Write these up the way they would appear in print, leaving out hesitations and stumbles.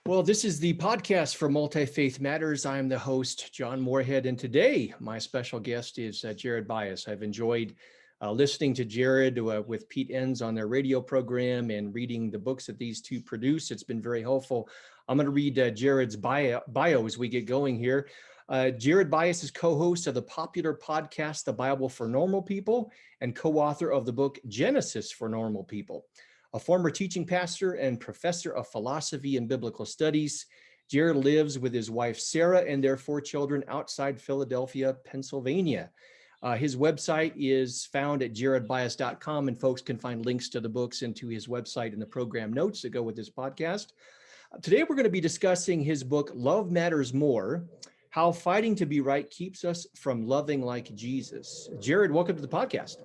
Well, this is the podcast for Multi-Faith Matters. I'm the host, John Moorhead, and today my special guest is Jared Byas. I've enjoyed listening to Jared with Pete Enns on their radio program and reading the books that these two produce. It's been very helpful. I'm going to read Jared's bio as we get going here. Jared Byas is co-host of the popular podcast, The Bible for Normal People, and co-author of the book, Genesis for Normal People. A former teaching pastor and professor of philosophy and biblical studies, Jared lives with his wife, Sarah, and their 4 children outside Philadelphia, Pennsylvania. His website is found at jaredbyas.com, and folks can find links to the books and to his website in the program notes that go with this podcast. Today, we're going to be discussing his book, Love Matters More, How Fighting to Be Right Keeps Us from Loving Like Jesus. Jared, welcome to the podcast.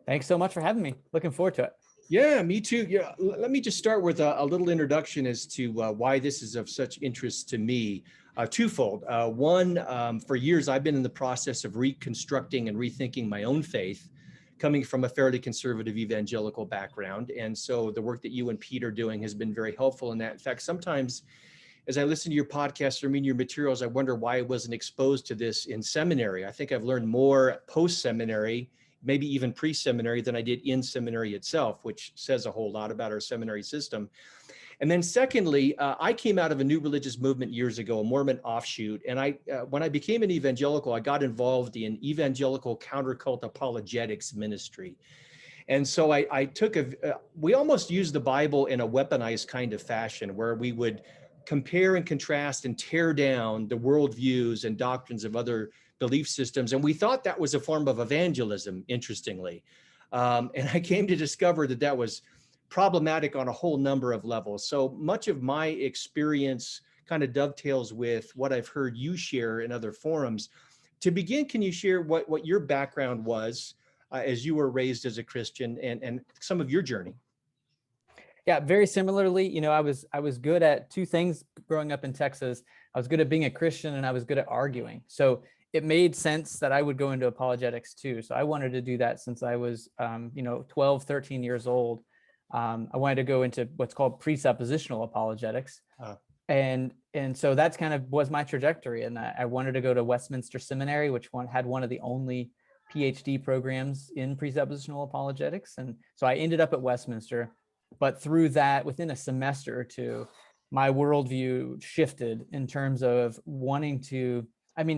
Thanks so much for having me. Looking forward to it. Yeah, me too. Yeah, let me just start with a little introduction as to why this is of such interest to me. Twofold. One, for years, I've been in the process of reconstructing and rethinking my own faith, coming from a fairly conservative evangelical background. And so the work that you and Pete are doing has been very helpful in that. In fact, sometimes as I listen to your podcast or read your materials, I wonder why I wasn't exposed to this in seminary. I think I've learned more post-seminary, maybe even pre-seminary, than I did in seminary itself, which says a whole lot about our seminary system. And then secondly, I came out of a new religious movement years ago, a Mormon offshoot. And when I became an evangelical, I got involved in evangelical countercult apologetics ministry. And so we almost used the Bible in a weaponized kind of fashion where we would compare and contrast and tear down the worldviews and doctrines of other belief systems. And we thought that was a form of evangelism, interestingly. And I came to discover that that was problematic on a whole number of levels. So much of my experience kind of dovetails with what I've heard you share in other forums. To begin, can you share what your background was as you were raised as a Christian and some of your journey? Yeah, very similarly, I was good at 2 things growing up in Texas. I was good at being a Christian and I was good at arguing. So it made sense that I would go into apologetics too. So I wanted to do that since I was, 12, 13 years old. I wanted to go into what's called presuppositional apologetics. And so that's kind of was my trajectory. And I wanted to go to Westminster Seminary, which had one of the only PhD programs in presuppositional apologetics. And so I ended up at Westminster, but through that, within a semester or 2, my worldview shifted in terms of wanting to,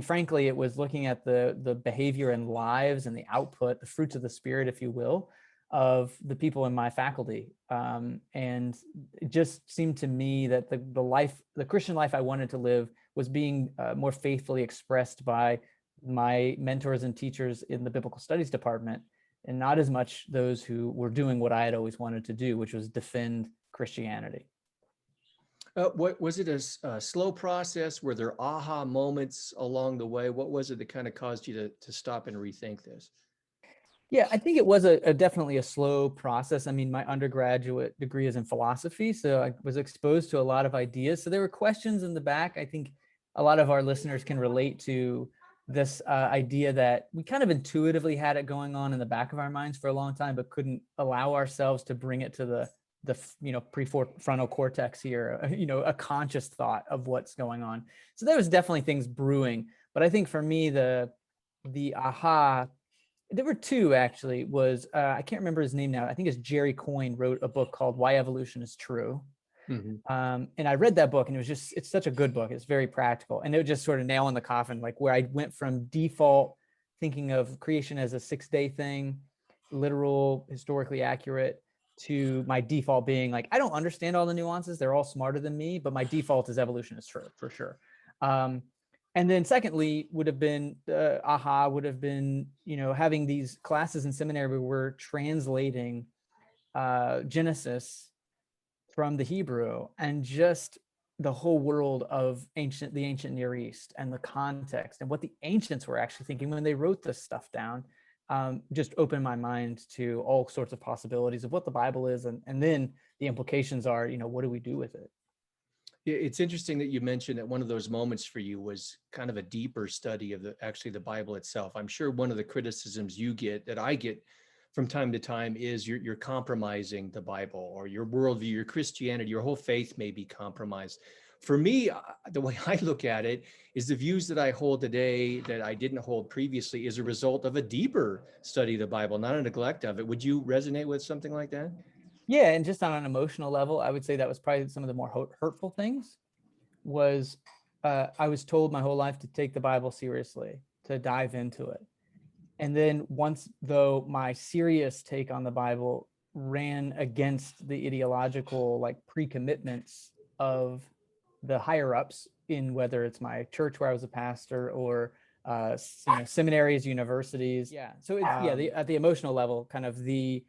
frankly, it was looking at the behavior and lives and the output, the fruits of the spirit, if you will, of the people in my faculty. And it just seemed to me that the Christian life I wanted to live was being more faithfully expressed by my mentors and teachers in the biblical studies department, and not as much those who were doing what I had always wanted to do, which was defend Christianity. What was it a slow process? Were there aha moments along the way? What was it that kind of caused you to stop and rethink this? Yeah, I think it was definitely a slow process. My undergraduate degree is in philosophy, so I was exposed to a lot of ideas. So there were questions in the back. I think a lot of our listeners can relate to this idea that we kind of intuitively had it going on in the back of our minds for a long time, but couldn't allow ourselves to bring it to the prefrontal cortex here, a conscious thought of what's going on. So there was definitely things brewing, but I think for me, the aha, there were 2 actually, was, I can't remember his name now. I think it's Jerry Coyne wrote a book called Why Evolution is True. Mm-hmm. And I read that book and it's such a good book. It's very practical. And it was just sort of nail in the coffin, like where I went from default thinking of creation as a 6-day thing, literal, historically accurate, to my default being like, I don't understand all the nuances. They're all smarter than me, but my default is evolution is true for sure. And then secondly would have been, having these classes in seminary where we're translating Genesis from the Hebrew, and just the whole world of the ancient Near East and the context and what the ancients were actually thinking when they wrote this stuff down, just opened my mind to all sorts of possibilities of what the Bible is. And then the implications are, what do we do with it? It's interesting that you mentioned that one of those moments for you was kind of a deeper study of the Bible itself. I'm sure one of the criticisms you get, that I get from time to time, is you're compromising the Bible, or your worldview, your Christianity, your whole faith may be compromised. For me, the way I look at it is the views that I hold today that I didn't hold previously is a result of a deeper study of the Bible, not a neglect of it. Would you resonate with something like that? Yeah, and just on an emotional level, I would say that was probably some of the more hurtful things. Was I was told my whole life to take the Bible seriously, to dive into it. And then once, though, my serious take on the Bible ran against the ideological like pre-commitments of the higher ups in whether it's my church where I was a pastor or seminaries, universities. Yeah. So it's, at the emotional level, kind of the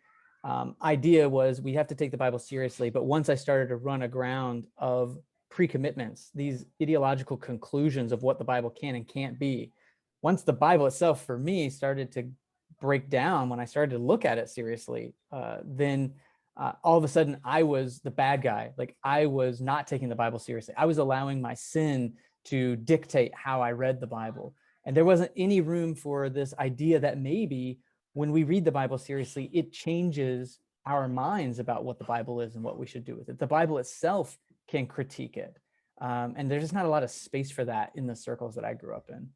idea was we have to take the Bible seriously. But once I started to run aground of pre-commitments, these ideological conclusions of what the Bible can and can't be, once the Bible itself for me started to break down, when I started to look at it seriously, then all of a sudden I was the bad guy. Like I was not taking the Bible seriously. I was allowing my sin to dictate how I read the Bible. And there wasn't any room for this idea that maybe when we read the Bible seriously, it changes our minds about what the Bible is and what we should do with it. The Bible itself can critique it. And there's just not a lot of space for that in the circles that I grew up in.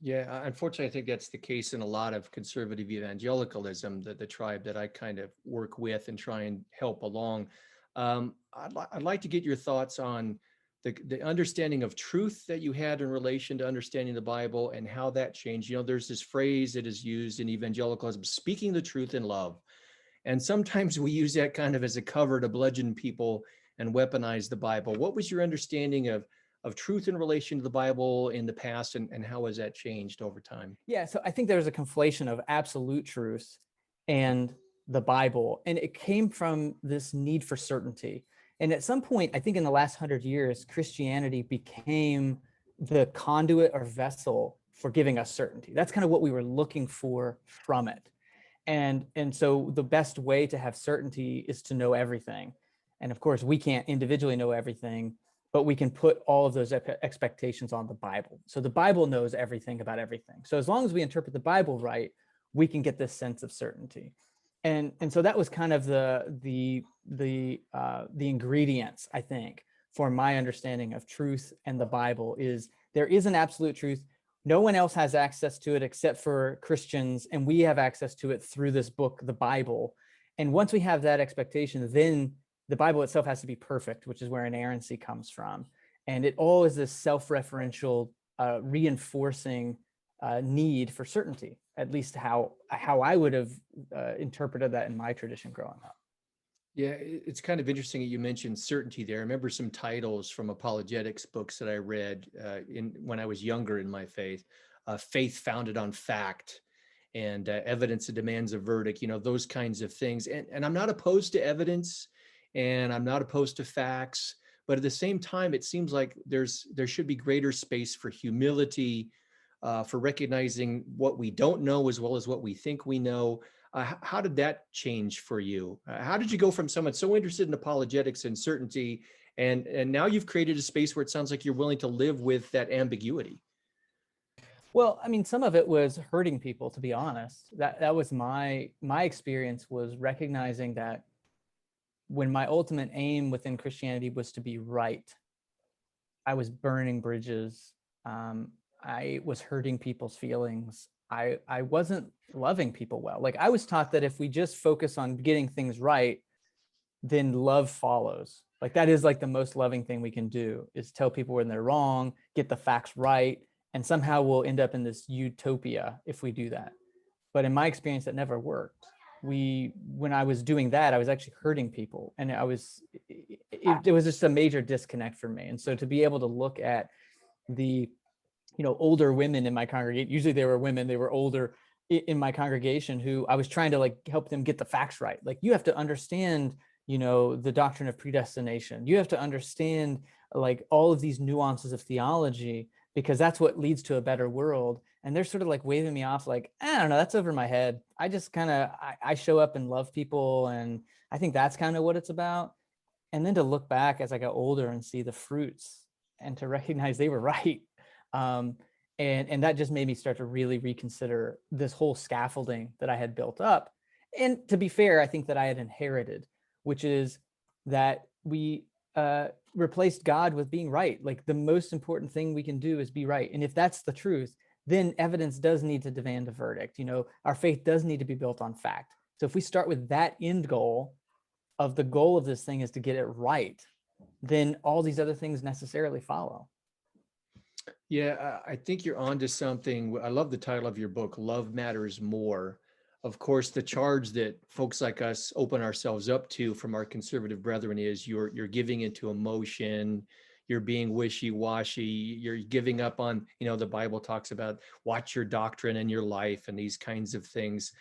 Yeah, unfortunately, I think that's the case in a lot of conservative evangelicalism, the tribe that I kind of work with and try and help along. I'd like to get your thoughts on the understanding of truth that you had in relation to understanding the Bible and how that changed. You know, there's this phrase that is used in evangelicalism, speaking the truth in love. And sometimes we use that kind of as a cover to bludgeon people and weaponize the Bible. What was your understanding of truth in relation to the Bible in the past, and how has that changed over time? Yeah, so I think there's a conflation of absolute truth and the Bible, and it came from this need for certainty. And at some point, I think in the last 100 years, Christianity became the conduit or vessel for giving us certainty. That's kind of what we were looking for from it. And so the best way to have certainty is to know everything. And of course, we can't individually know everything, but we can put all of those expectations on the Bible. So the Bible knows everything about everything. So as long as we interpret the Bible right, we can get this sense of certainty. And so that was kind of the ingredients, I think, for my understanding of truth and the Bible is there is an absolute truth. No one else has access to it except for Christians, and we have access to it through this book, the Bible. And once we have that expectation, then the Bible itself has to be perfect, which is where inerrancy comes from. And it all is this self-referential, reinforcing need for certainty, at least how I would have interpreted that in my tradition growing up. Yeah, it's kind of interesting that you mentioned certainty there. I remember some titles from apologetics books that I read when I was younger in my faith. Faith founded on fact, and evidence that demands a verdict, you know, those kinds of things. And I'm not opposed to evidence, and I'm not opposed to facts, but at the same time, it seems like there should be greater space for humility, for recognizing what we don't know as well as what we think we know. How did that change for you? How did you go from someone so interested in apologetics and certainty, and now you've created a space where it sounds like you're willing to live with that ambiguity? Well, I mean, some of it was hurting people, to be honest. That was my experience, was recognizing that when my ultimate aim within Christianity was to be right, I was burning bridges. I was hurting people's feelings. I wasn't loving people well. Like I was taught that if we just focus on getting things right, then love follows. Like that is like the most loving thing we can do is tell people when they're wrong, get the facts right, and somehow we'll end up in this utopia if we do that. But in my experience, that never worked. When I was doing that, I was actually hurting people, and it was just a major disconnect for me. And so to be able to look at the older women in my congregation, usually they were women, they were older in my congregation, who I was trying to like help them get the facts right. Like you have to understand, the doctrine of predestination. You have to understand like all of these nuances of theology, because that's what leads to a better world. And they're sort of like waving me off like, I don't know, that's over my head. I just kind of, I show up and love people. And I think that's kind of what it's about. And then to look back as I got older and see the fruits and to recognize they were right. And that just made me start to really reconsider this whole scaffolding that I had built up. And to be fair, I think that I had inherited, which is that we replaced God with being right. Like the most important thing we can do is be right. And if that's the truth, then evidence does need to demand a verdict. You know, our faith does need to be built on fact. So if we start with that end goal of the goal of this thing is to get it right, then all these other things necessarily follow. Yeah, I think you're onto something. I love the title of your book, Love Matters More. Of course, the charge that folks like us open ourselves up to from our conservative brethren is you're giving into emotion, you're being wishy-washy, you're giving up on, the Bible talks about watch your doctrine and your life and these kinds of things.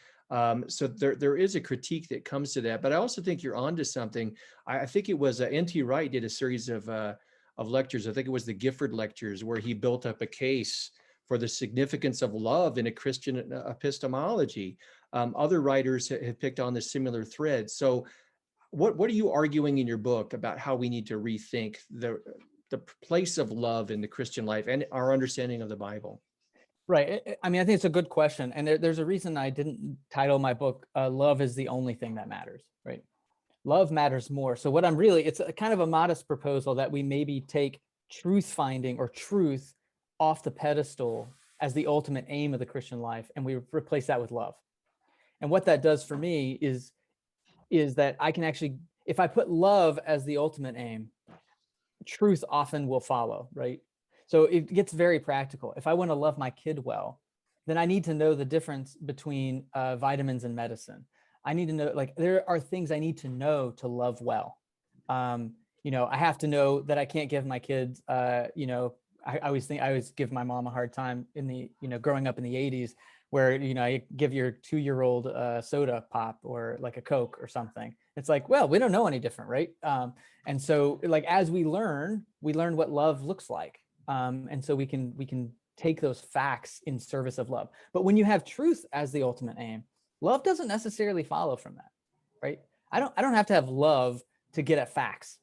So there is a critique that comes to that, but I also think you're onto something. I think it was N.T. Wright did a series of lectures. I think it was the Gifford lectures where he built up a case for the significance of love in a Christian epistemology. Other writers have picked on the similar thread. So what are you arguing in your book about how we need to rethink the place of love in the Christian life and our understanding of the Bible? Right. I mean, I think it's a good question. And there's a reason I didn't title my book, Love is the Only Thing That Matters, right? Love matters more. So what it's a kind of a modest proposal that we maybe take truth finding or truth off the pedestal as the ultimate aim of the Christian life, and we replace that with love. And what that does for me is that I can actually, if I put love as the ultimate aim, truth often will follow, right? So it gets very practical. If I want to love my kid well, then I need to know the difference between vitamins and medicine. I need to know, like, there are things I need to know to love well. I have to know that I can't give my kids, I always give my mom a hard time in the, growing up in the 80s where, I give your 2-year-old soda pop or like a Coke or something. It's like, well, we don't know any different, right? And so like, as we learn what love looks like. And so we can take those facts in service of love. But when you have truth as the ultimate aim, love doesn't necessarily follow from that, right? I don't have to have love to get at facts.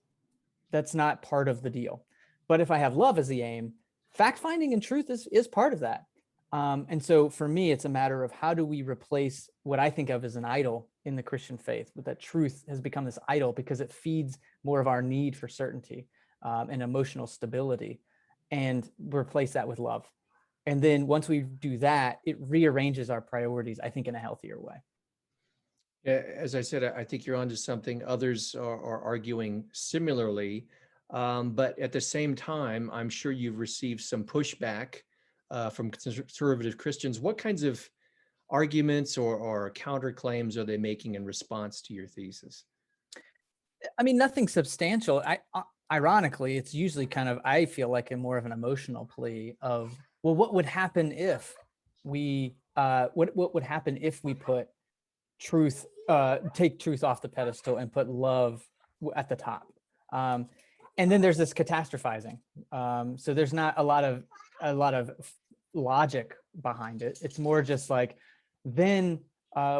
That's not part of the deal. But if I have love as the aim, fact finding and truth is part of that. And so for me, it's a matter of how do we replace what I think of as an idol in the Christian faith, with that truth has become this idol because it feeds more of our need for certainty and emotional stability, and replace that with love. And then once we do that, it rearranges our priorities, I think, in a healthier way. Yeah, as I said, I think you're onto something. Others are arguing similarly, but at the same time, I'm sure you've received some pushback from conservative Christians. What kinds of arguments or counterclaims are they making in response to your thesis? I mean, nothing substantial. Ironically, it's usually kind of, I feel like, more of an emotional plea of, well, what would happen if we, what would happen if we put truth, take truth off the pedestal and put love at the top? And then there's this catastrophizing. So there's not a lot of logic behind it. It's more just like, then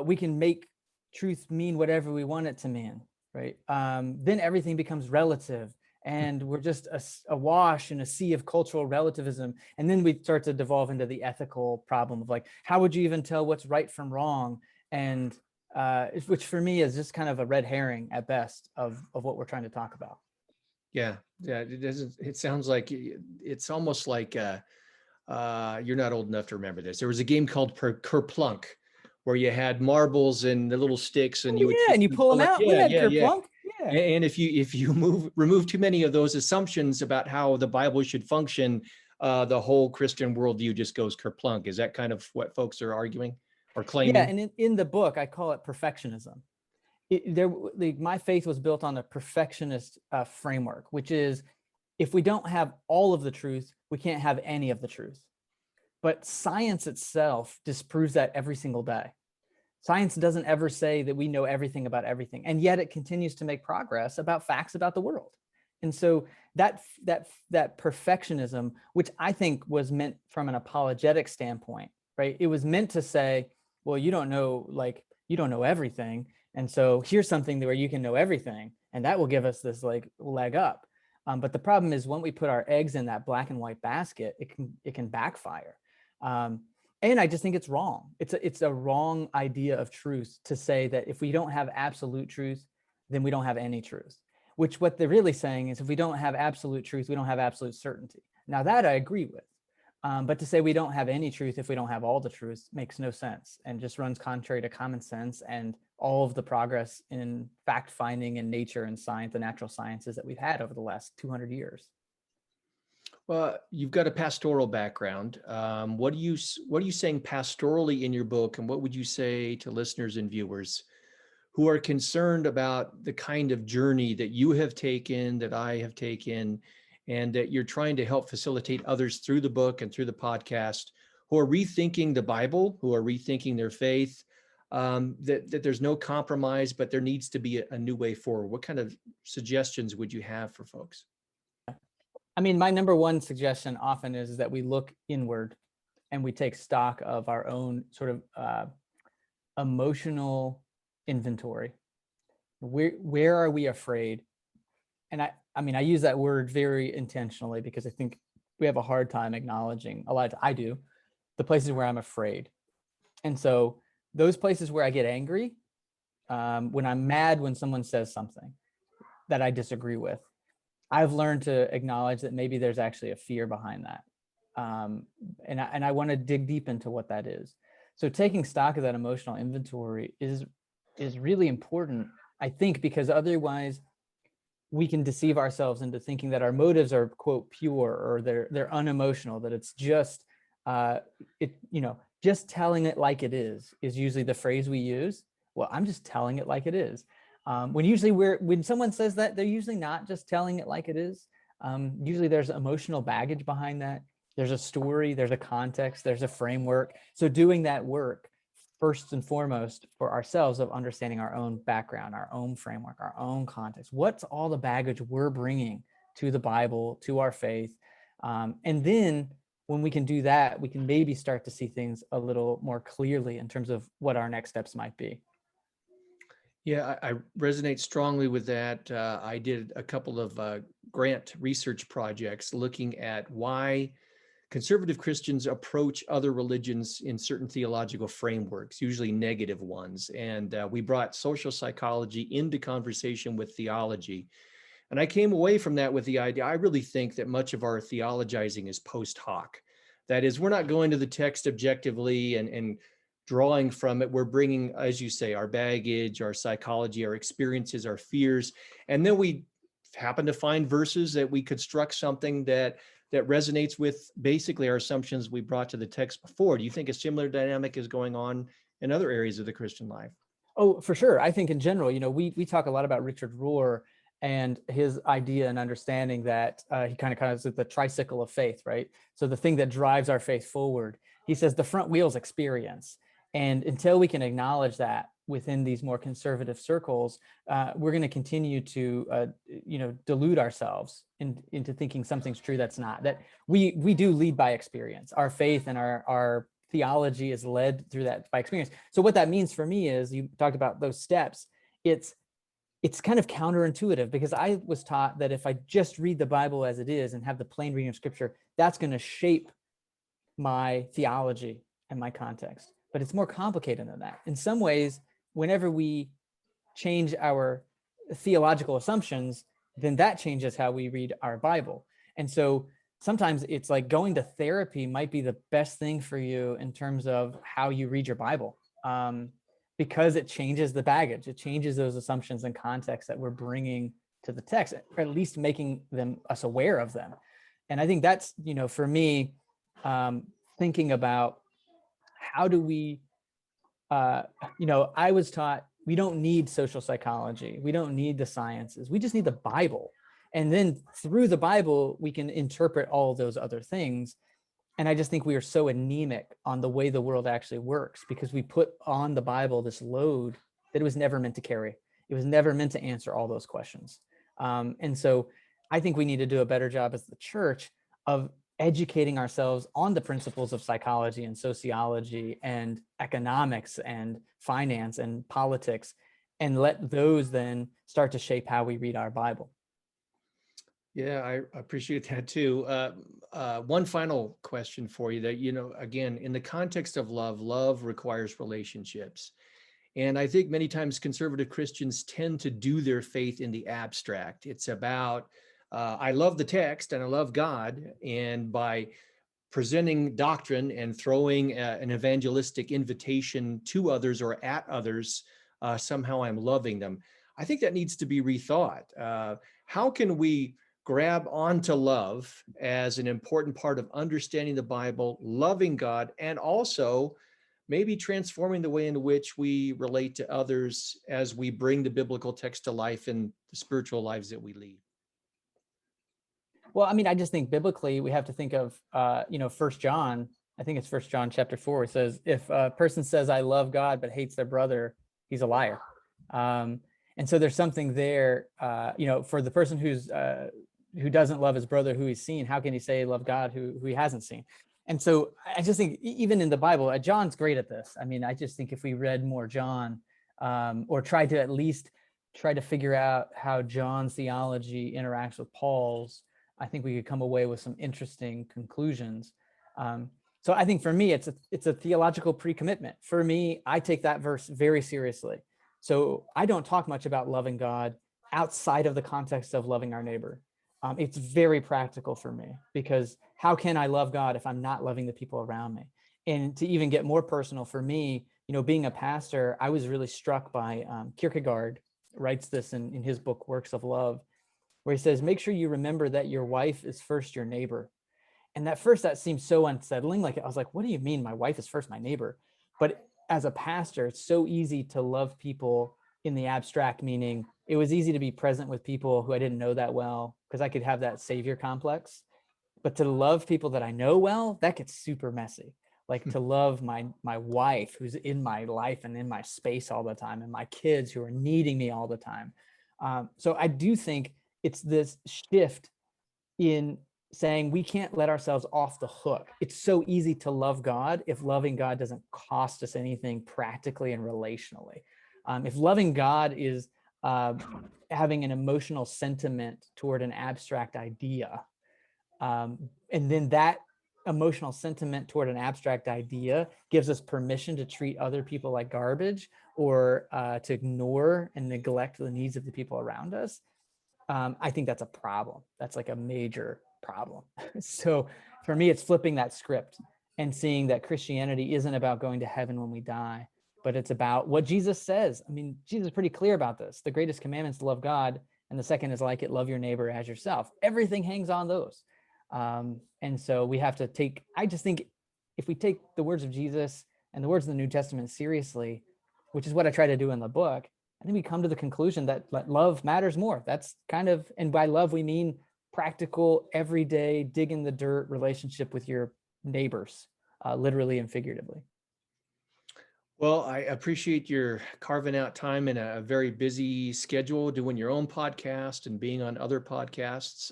we can make truth mean whatever we want it to mean, right? Then everything becomes relative, and we're just awash in a sea of cultural relativism. And then we start to devolve into the ethical problem of like, how would you even tell what's right from wrong? And which for me is just kind of a red herring at best of what we're trying to talk about. Yeah, it sounds like it's almost like you're not old enough to remember this. There was a game called Kerplunk where you had marbles and the little sticks, and and you pull them out. Yeah. Kerplunk. Yeah. And if you remove too many of those assumptions about how the Bible should function, the whole Christian worldview just goes kerplunk. Is that kind of what folks are arguing or claiming? Yeah, and in the book, I call it perfectionism. My faith was built on a perfectionist framework, which is, if we don't have all of the truth, we can't have any of the truth. But science itself disproves that every single day. Science doesn't ever say that we know everything about everything, and yet it continues to make progress about facts about the world. And so that perfectionism, which I think was meant from an apologetic standpoint, right? It was meant to say, well, you don't know everything. And so here's something where you can know everything, and that will give us this like leg up. But the problem is, when we put our eggs in that black and white basket, it can backfire. And I just think it's wrong. It's a wrong idea of truth to say that if we don't have absolute truth, then we don't have any truth. which what they're really saying is if we don't have absolute truth, we don't have absolute certainty. Now that I agree with. But to say we don't have any truth if we don't have all the truth makes no sense and just runs contrary to common sense and all of the progress in fact finding in nature and science, the natural sciences that we've had over the last 200 years. Well, you've got a pastoral background. What are you saying pastorally in your book, and what would you say to listeners and viewers who are concerned about the kind of journey that you have taken, that I have taken, and that you're trying to help facilitate others through the book and through the podcast who are rethinking the Bible, who are rethinking their faith, that there's no compromise, but there needs to be a new way forward? What kind of suggestions would you have for folks? I mean, my number one suggestion often is that we look inward and we take stock of our own sort of emotional inventory. Where are we afraid? And I mean, I use that word very intentionally because I think we have a hard time acknowledging, I do, the places where I'm afraid. And so those places where I get angry, when I'm mad when someone says something that I disagree with, I've learned to acknowledge that maybe there's actually a fear behind that. And I want to dig deep into what that is. So taking stock of that emotional inventory is really important, I think, because otherwise we can deceive ourselves into thinking that our motives are, quote, pure, or they're unemotional, that it's just just telling it like it is usually the phrase we use. Well, I'm just telling it like it is. When someone says that, they're usually not just telling it like it is. Usually there's emotional baggage behind that. There's a story, there's a context, there's a framework. So doing that work first and foremost for ourselves of understanding our own background, our own framework, our own context. What's all the baggage we're bringing to the Bible, to our faith? And then when we can do that, we can maybe start to see things a little more clearly in terms of what our next steps might be. Yeah, I resonate strongly with that. I did a couple of grant research projects looking at why conservative Christians approach other religions in certain theological frameworks, usually negative ones. And we brought social psychology into conversation with theology. And I came away from that with the idea, I really think that much of our theologizing is post hoc. That is, we're not going to the text objectively and drawing from it. We're bringing, as you say, our baggage, our psychology, our experiences, our fears. And then we happen to find verses that we construct something that resonates with basically our assumptions we brought to the text before. Do you think a similar dynamic is going on in other areas of the Christian life? Oh, for sure. I think in general, we talk a lot about Richard Rohr and his idea and understanding that he kind of calls it the tricycle of faith, right? So the thing that drives our faith forward. He says the front wheel's experience. And until we can acknowledge that within these more conservative circles, we're going to continue to, delude ourselves into thinking something's true that's not. That we do lead by experience. Our faith and our theology is led through that by experience. So what that means for me is, you talked about those steps. It's kind of counterintuitive because I was taught that if I just read the Bible as it is and have the plain reading of Scripture, that's going to shape my theology and my context. But it's more complicated than that. In some ways, whenever we change our theological assumptions, then that changes how we read our Bible. And so sometimes it's like going to therapy might be the best thing for you in terms of how you read your Bible, because it changes the baggage. It changes those assumptions and contexts that we're bringing to the text, or at least making us aware of them. And I think that's, for me, thinking about how do we, I was taught we don't need social psychology. We don't need the sciences. We just need the Bible. And then through the Bible, we can interpret all those other things. And I just think we are so anemic on the way the world actually works because we put on the Bible this load that it was never meant to carry. It was never meant to answer all those questions. And so I think we need to do a better job as the church of educating ourselves on the principles of psychology and sociology and economics and finance and politics, and let those then start to shape how we read our Bible. Yeah, I appreciate that too. One final question for you that, again, in the context of love requires relationships. And I think many times conservative Christians tend to do their faith in the abstract. It's about, I love the text and I love God. And by presenting doctrine and throwing an evangelistic invitation to others or at others, somehow I'm loving them. I think that needs to be rethought. How can we grab onto love as an important part of understanding the Bible, loving God, and also maybe transforming the way in which we relate to others as we bring the biblical text to life in the spiritual lives that we lead? Well, I mean, I just think biblically we have to think of, First John. I think it's First John chapter 4. It says, if a person says, I love God, but hates their brother, he's a liar. And so there's something there, for the person who doesn't love his brother who he's seen, how can he say love God who he hasn't seen? And so I just think even in the Bible, John's great at this. I mean, I just think if we read more John, or tried to at least try to figure out how John's theology interacts with Paul's, I think we could come away with some interesting conclusions. So I think for me, it's a theological pre-commitment. For me, I take that verse very seriously. So I don't talk much about loving God outside of the context of loving our neighbor. It's very practical for me, because how can I love God if I'm not loving the people around me? And to even get more personal for me, being a pastor, I was really struck by Kierkegaard writes this in his book, Works of Love, where he says, make sure you remember that your wife is first your neighbor. And at first that seemed so unsettling. Like, I was like, what do you mean my wife is first my neighbor? But as a pastor, it's so easy to love people in the abstract, meaning it was easy to be present with people who I didn't know that well, because I could have that savior complex. But to love people that I know well, that gets super messy. Like to love my wife who's in my life and in my space all the time, and my kids who are needing me all the time. So I do think it's this shift in saying we can't let ourselves off the hook. It's so easy to love God if loving God doesn't cost us anything practically and relationally. If loving God is having an emotional sentiment toward an abstract idea, and then that emotional sentiment toward an abstract idea gives us permission to treat other people like garbage, or to ignore and neglect the needs of the people around us, I think that's a problem. That's like a major problem. So for me, it's flipping that script and seeing that Christianity isn't about going to heaven when we die, but it's about what Jesus says. I mean, Jesus is pretty clear about this. The greatest commandment is to love God, and the second is like it, love your neighbor as yourself. Everything hangs on those. And so we have to take, I just think if we take the words of Jesus and the words of the New Testament seriously, which is what I try to do in the book, I think we come to the conclusion that love matters more. That's kind of, and by love, we mean practical, everyday, dig in the dirt relationship with your neighbors, literally and figuratively. Well, I appreciate your carving out time in a very busy schedule, doing your own podcast and being on other podcasts.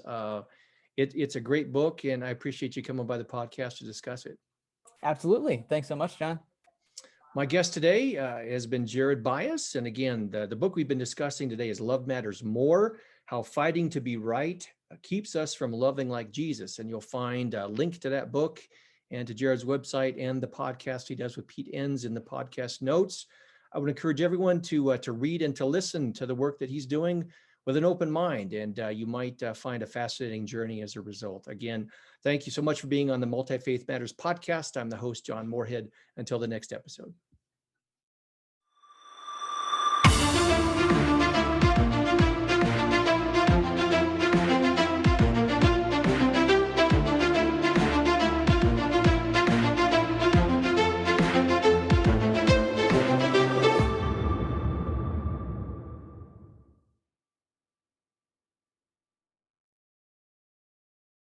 It's a great book, and I appreciate you coming by the podcast to discuss it. Absolutely. Thanks so much, John. My guest today has been Jared Byas. And again, the book we've been discussing today is Love Matters More, How Fighting to Be Right Keeps Us from Loving Like Jesus. And you'll find a link to that book and to Jared's website and the podcast he does with Pete Enns in the podcast notes. I would encourage everyone to read and to listen to the work that he's doing with an open mind, and you might find a fascinating journey as a result. Again, thank you so much for being on the Multi-Faith Matters podcast. I'm the host, John Moorhead. Until the next episode.